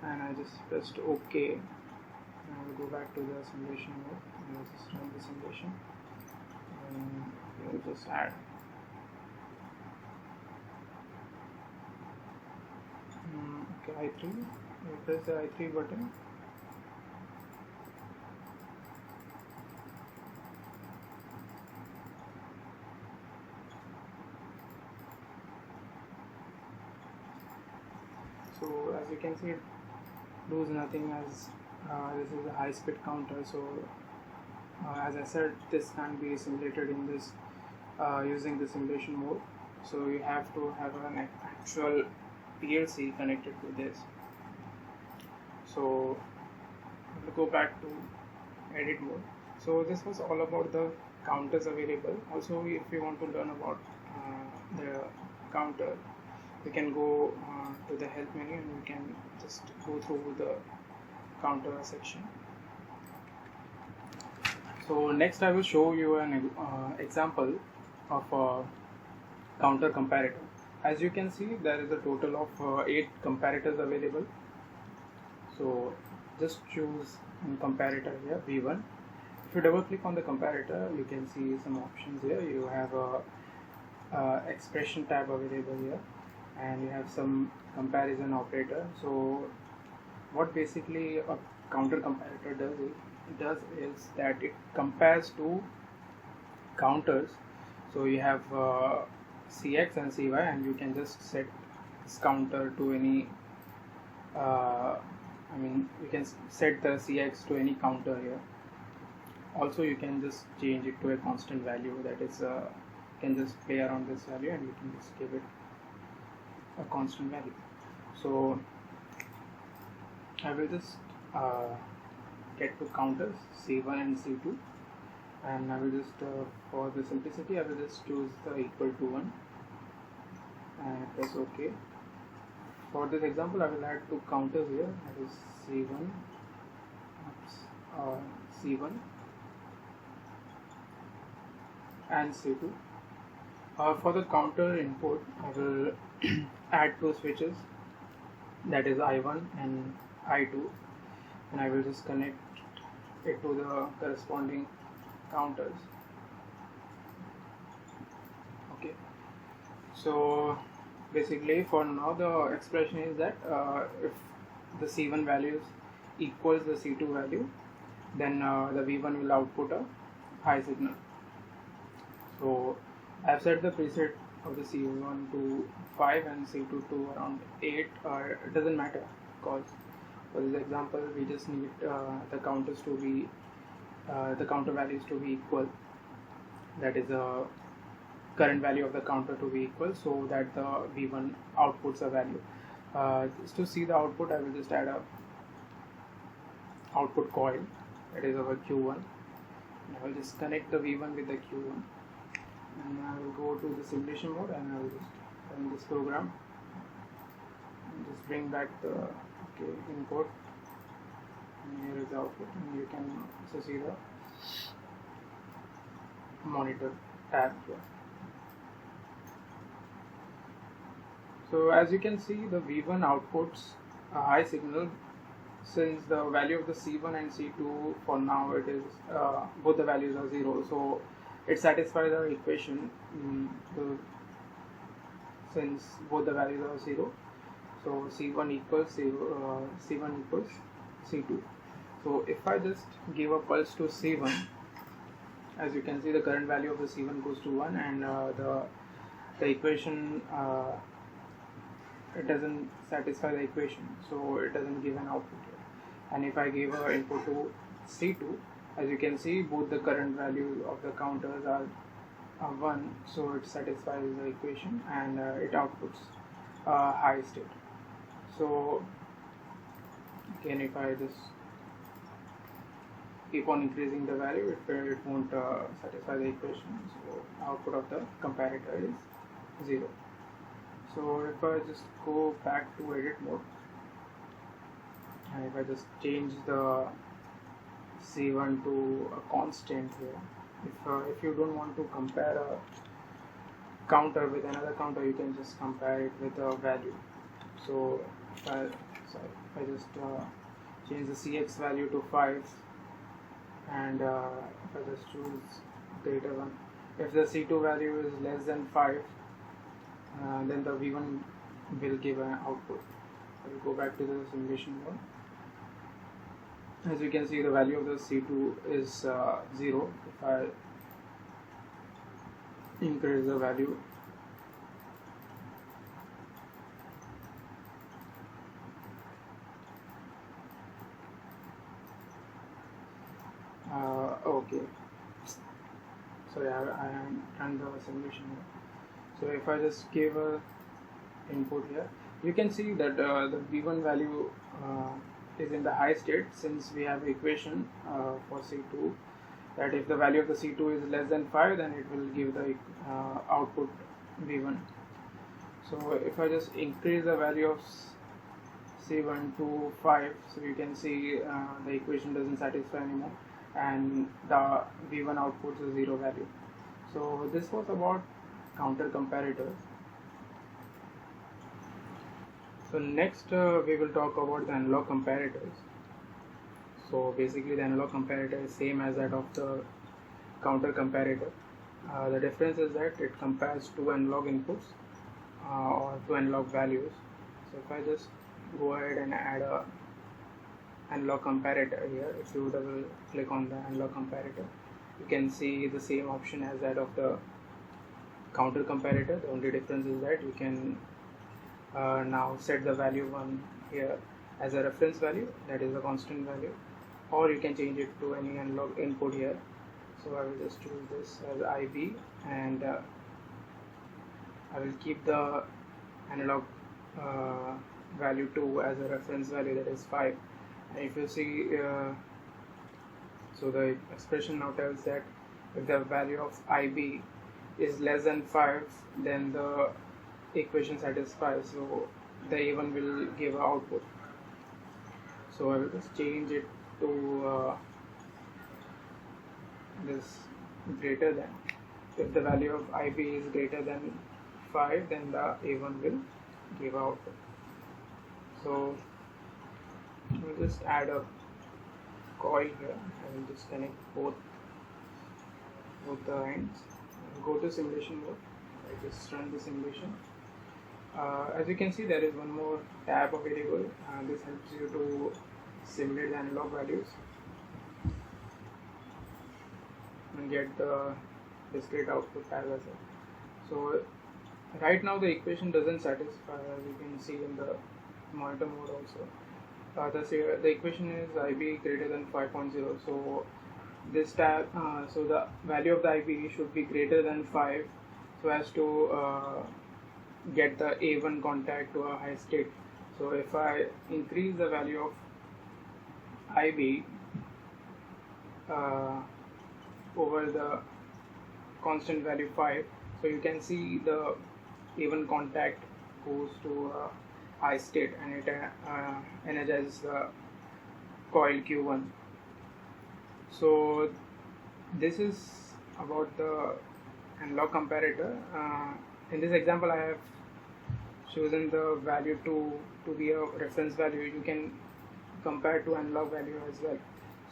and I just pressed OK, and I will go back to the simulation mode and I'll just run the simulation and we'll just add okay, I3. You press the I3 button. So as you can see, it does nothing, as this is a high speed counter. So as I said, this can be simulated in this using the simulation mode. So you have to have an actual PLC connected to this. So we'll go back to edit mode. So this was all about the counters available. Also, if you want to learn about the counter, we can go to the help menu and we can just go through the counter section. So next I will show you an example of a counter comparator. As you can see, there is a total of 8 comparators available. So just choose comparator here, V1. If you double click on the comparator, you can see some options here. You have a expression tab available here, and you have some comparison operator. So what basically a counter comparator does is that it compares two counters. So you have CX and CY, and you can just set this counter to any you can set the CX to any counter here. Also, you can just change it to a constant value, that is you can just play around this value and you can just give it a constant value. So I will just get two counters, C1 and C2, and I will just for the simplicity I will just choose the equal to 1 and press OK. For this example, I will add two counters here, that is C1 and C2. For the counter input, I will add two switches, that is I1 and I2, and I will just connect it to the corresponding counters. Okay, so basically for now the expression is that if the C1 value equals the C2 value, then the V1 will output a high signal. So I have set the preset of the C1 to 5 and C2 to around 8. It doesn't matter, because for this example we just need the counters to be the counter values to be equal, that is the current value of the counter to be equal, so that the V1 outputs a value. Just to see the output, I will just add a output coil, that is our Q1. I will just connect the V1 with the Q1, and I will go to the simulation mode and I will just run this program and just bring back the input, and here is the output, and you can also see the monitor tab here. So as you can see, the V1 outputs a high signal, since the value of the C1 and C2 for now it is both the values are 0, so it satisfies our equation since both the values are 0. So C1 equals C1 equals C2. So if I just give a pulse to C1, as you can see, the current value of the C1 goes to 1, and the equation it doesn't satisfy the equation, so it doesn't give an output here. And if I give an input to C2, as you can see, both the current value of the counters are 1, so it satisfies the equation and it outputs high state. So again, if I just keep on increasing the value, it won't satisfy the equation, so output of the comparator is 0. So if I just go back to edit mode, and if I just change the C1 to a constant here, if you don't want to compare a counter with another counter, you can just compare it with a value. So if I just change the CX value to 5, and if I just choose greater one, if the C2 value is less than 5, then the V1 will give an output. I will go back to the simulation mode. As you can see, the value of the C2 is 0. If I increase the value, Okay, sorry, I am run the simulation here. So if I just give a input here, you can see that the v1 value is in the high state, since we have equation for c2 that if the value of the c2 is less than 5, then it will give the output v1. So if I just increase the value of c1 to 5, so you can see the equation doesn't satisfy anymore and the v1 outputs a 0 value. So this was about counter comparators. So next we will talk about the analog comparators. So basically the analog comparator is same as that of the counter comparator. The difference is that it compares two analog inputs or two analog values. So if I just go ahead and add a analog comparator here, if you double click on the analog comparator, you can see the same option as that of the counter comparator. The only difference is that you can now set the value 1 here as a reference value, that is a constant value, or you can change it to any analog input here. So I will just choose this as IB, and I will keep the analog value 2 as a reference value, that is 5. And if you see, so the expression now tells that if the value of IB is less than 5, then the equation satisfies, so the A1 will give output. So I will just change it to this greater than. If the value of IB is greater than 5, then the A1 will give output. So we'll just add a coil here. I will just connect both the ends. Go to simulation mode. I just run the simulation. As you can see, there is one more tab available. This helps you to simulate the analog values and get the discrete output as well. So right now the equation doesn't satisfy, as you can see in the monitor mode also. The equation is IB greater than 5.0. So this tab, so the value of the IB should be greater than 5, so as to get the A1 contact to a high state. So if I increase the value of IB over the constant value 5, so you can see the A1 contact goes to a high state and it energizes the coil Q1. So this is about the analog comparator. In this example I have chosen the value to be a reference value. You can compare to analog value as well,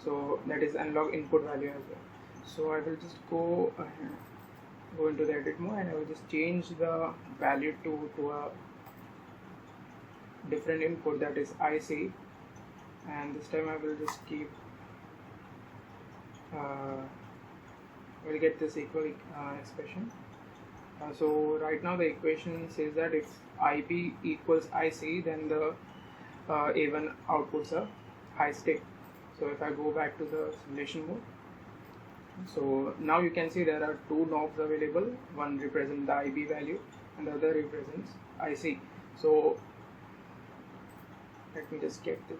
so that is analog input value as well. So I will just go into the edit mode and I will just change the value to a different input, that is IC, and this time I will just keep we'll get this equal expression. So right now the equation says that if IB equals IC, then the A1 outputs a high state. So if I go back to the simulation mode, so now you can see there are two knobs available. One represents the IB value and the other represents IC. So let me just get this.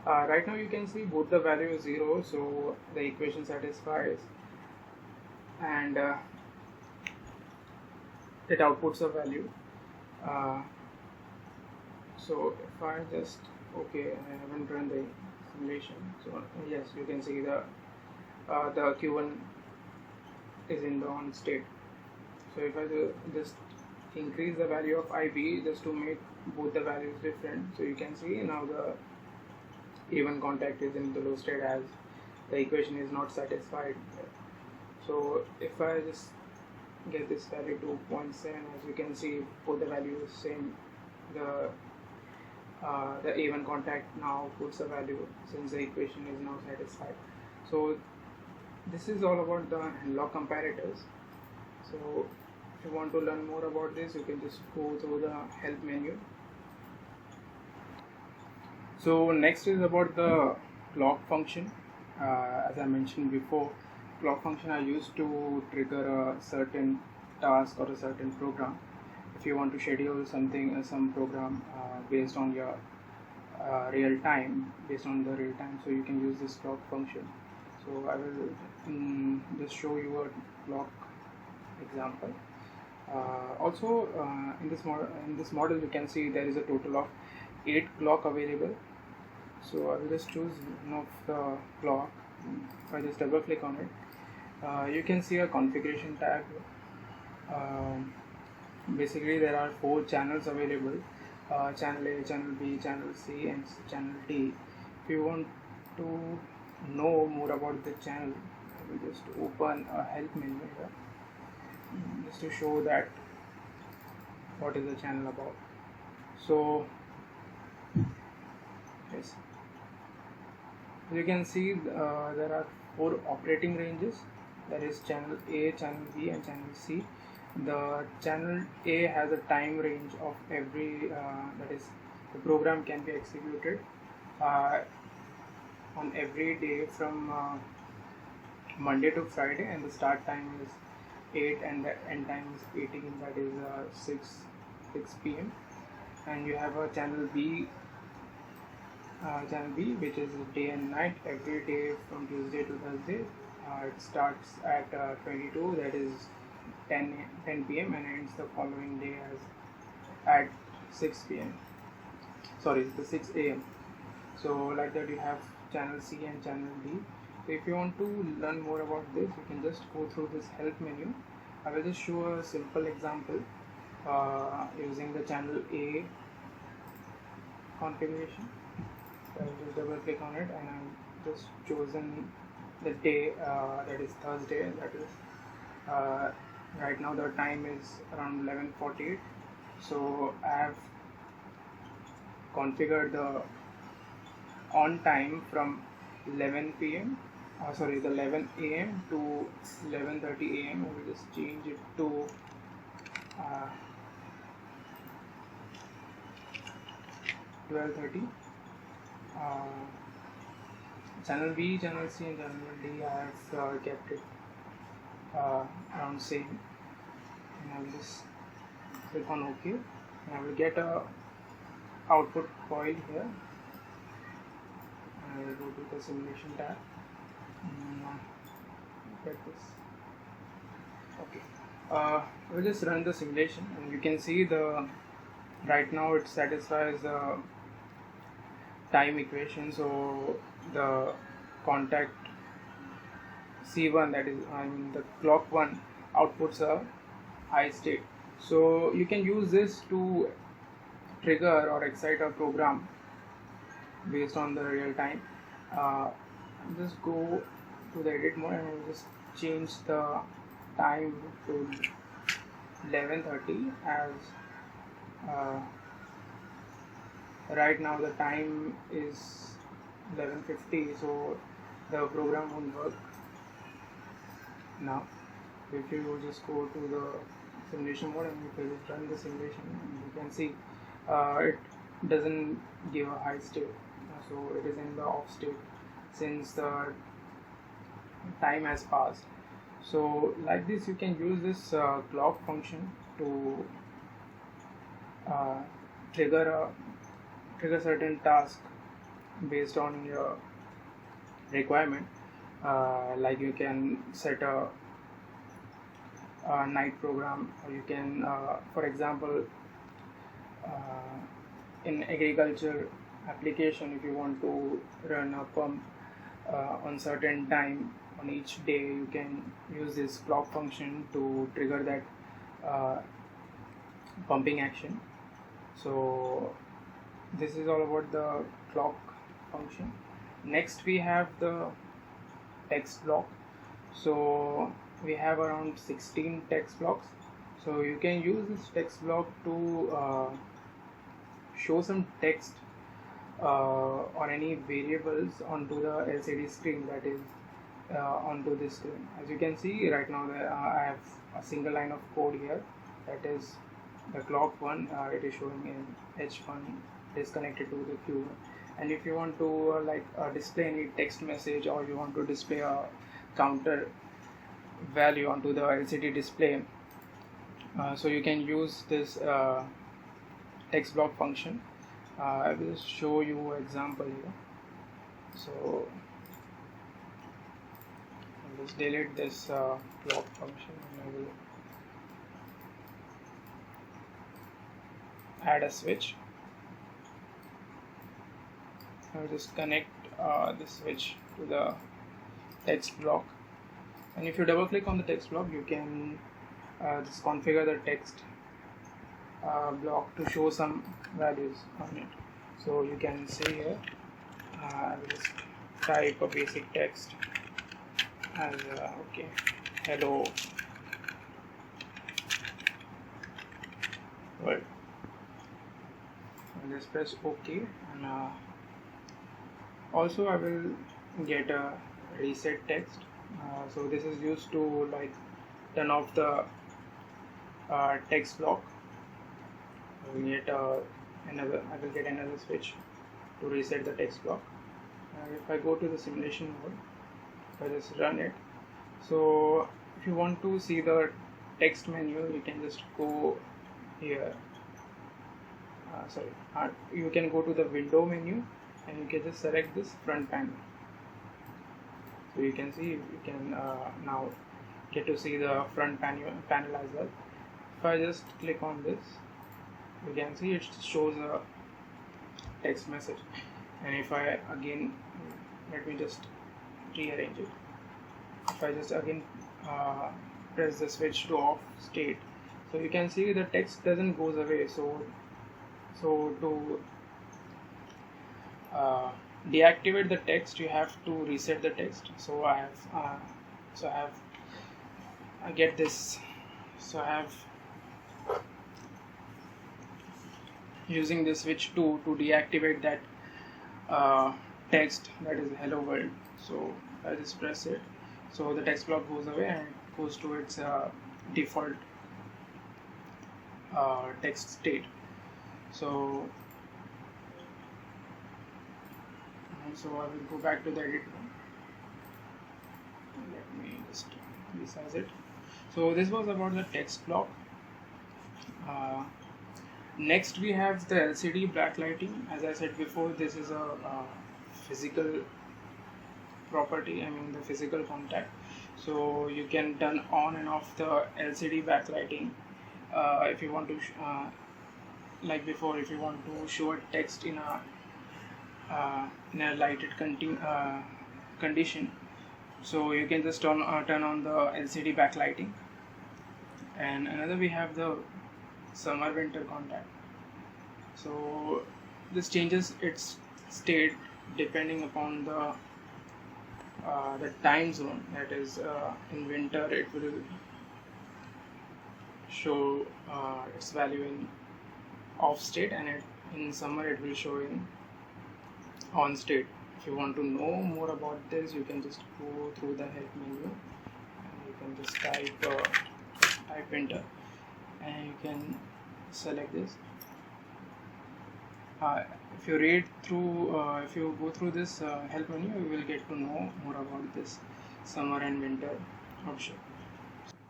Right now you can see both the value is 0, so the equation satisfies, and it outputs a value. So if I just, okay, I haven't run the simulation, so yes, you can see the Q1 is in the on state. So if I just increase the value of IB just to make both the values different, so you can see now the A1 contact is in the low state as the equation is not satisfied. So if I just get this value to 0.7, as you can see both the values same, the A1 contact now puts a value since the equation is now satisfied. So this is all about the analog comparators. So if you want to learn more about this, you can just go through the help menu. So next is about the clock function. As I mentioned before, clock function are used to trigger a certain task or a certain program. If you want to schedule something, some program based on your real time, so you can use this clock function. So I will just show you a clock example. In this model, you can see there is a total of 8 clock available. So I will just choose one of the clock. If I just double click on it, you can see a configuration tab. Basically, there are 4 channels available: channel A, channel B, channel C, and channel D. If you want to know more about the channel, I will just open a help menu here, just to show that what is the channel about. So yes, you can see there are 4 operating ranges. That is channel A, channel B, and channel C. The channel A has a time range of every that is, the program can be executed on every day from Monday to Friday, and the start time is 8 and the end time is 18, that is 6 p.m. And you have a channel B, which is day and night, every day from Tuesday to Thursday. It starts at 22, that is 10 p.m. and ends the following day at 6 p.m. Sorry, the 6 a.m. So like that, you have channel C and channel D. So if you want to learn more about this, you can just go through this help menu. I will just show a simple example using the channel A configuration. So I will just double click on it, and I've just chosen the day, that is Thursday. That is right now the time is around 11:48. So I have configured the on time from 11 p.m. The 11 a.m. to 11:30 a.m. I will just change it to 12:30. Channel B, channel C, and channel D, I have kept it around same, and I will just click on OK, and I will get a output coil here. I will go to the simulation tab and get this. Okay, I will just run the simulation, and you can see right now it satisfies the time equation. So the contact C1, that is, the clock 1, outputs a high state. So you can use this to trigger or excite a program based on the real time. Just go to the edit mode, and I'll just change the time to 11:30, as right now the time is 11:50, so the program won't work now. If you just go to the simulation mode and if you just run the simulation, you can see it doesn't give a high state, so it is in the off state since the time has passed. So like this, you can use this clock function to trigger certain task based on your requirement. Like you can set a night program, or you can, for example, in agriculture application, if you want to run a pump on certain time on each day, you can use this clock function to trigger that pumping action. So this is all about the clock function. Next we have the text block. So we have around 16 text blocks. So you can use this text block to show some text or any variables onto the LCD screen, that is onto this screen. As you can see right now, I have a single line of code here, that is the clock 1. It is showing in H1 disconnected to the Q1. And if you want to display any text message, or you want to display a counter value onto the LCD display, so you can use this text block function. I will show you an example here. So I'll just delete this block function, and I will add a switch. I'll just connect this switch to the text block, and if you double click on the text block, you can just configure the text block to show some values on it. So you can see here, I will just type a basic text as okay, hello world. I'll just press OK, and also I will get a reset text. So this is used to turn off the text block. I will get another switch to reset the text block. If I go to the simulation mode, if I just run it, so if you want to see the text menu, you can just go here. You can go to the window menu, and you can just select this front panel. So you can see, you can now get to see the front panel as well. If I just click on this, you can see it shows a text message. And if I again, let me just rearrange it. If I just again press the switch to off state, so you can see the text doesn't goes away. So to deactivate the text, you have to reset the text. So I get this. So I have using this switch to deactivate that text, that is hello world. So I just press it, so the text block goes away and it goes to its default text state. So I will go back to the edit mode. Let me just resize it. So this was about the text block. Next we have the LCD backlighting. As I said before, this is a physical property, I mean the physical contact. So you can turn on and off the LCD backlighting if you want to like before, if you want to show a text in a lighted condition, so you can just turn on the LCD backlighting. And another, we have the summer winter contact. So this changes its state depending upon the time zone. That is, in winter it will show its value in off state, and in summer it will show in on state. If you want to know more about this, you can just go through the help menu, and you can just type enter, and you can select this. If you read through, if you go through this help menu, you will get to know more about this summer and winter option.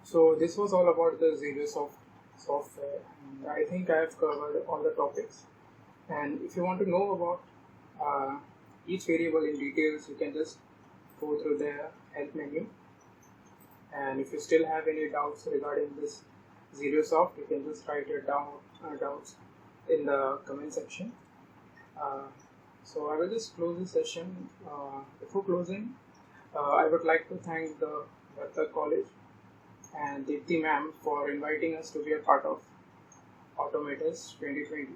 So this was all about the ZelioSoft software. I think I have covered all the topics, and if you want to know about each variable in details, you can just go through the help menu. And if you still have any doubts regarding this ZelioSoft, you can just write your doubts in the comment section. So I will just close this session. Before closing, I would like to thank the College and Deepthi ma'am for inviting us to be a part of Comparators 2020.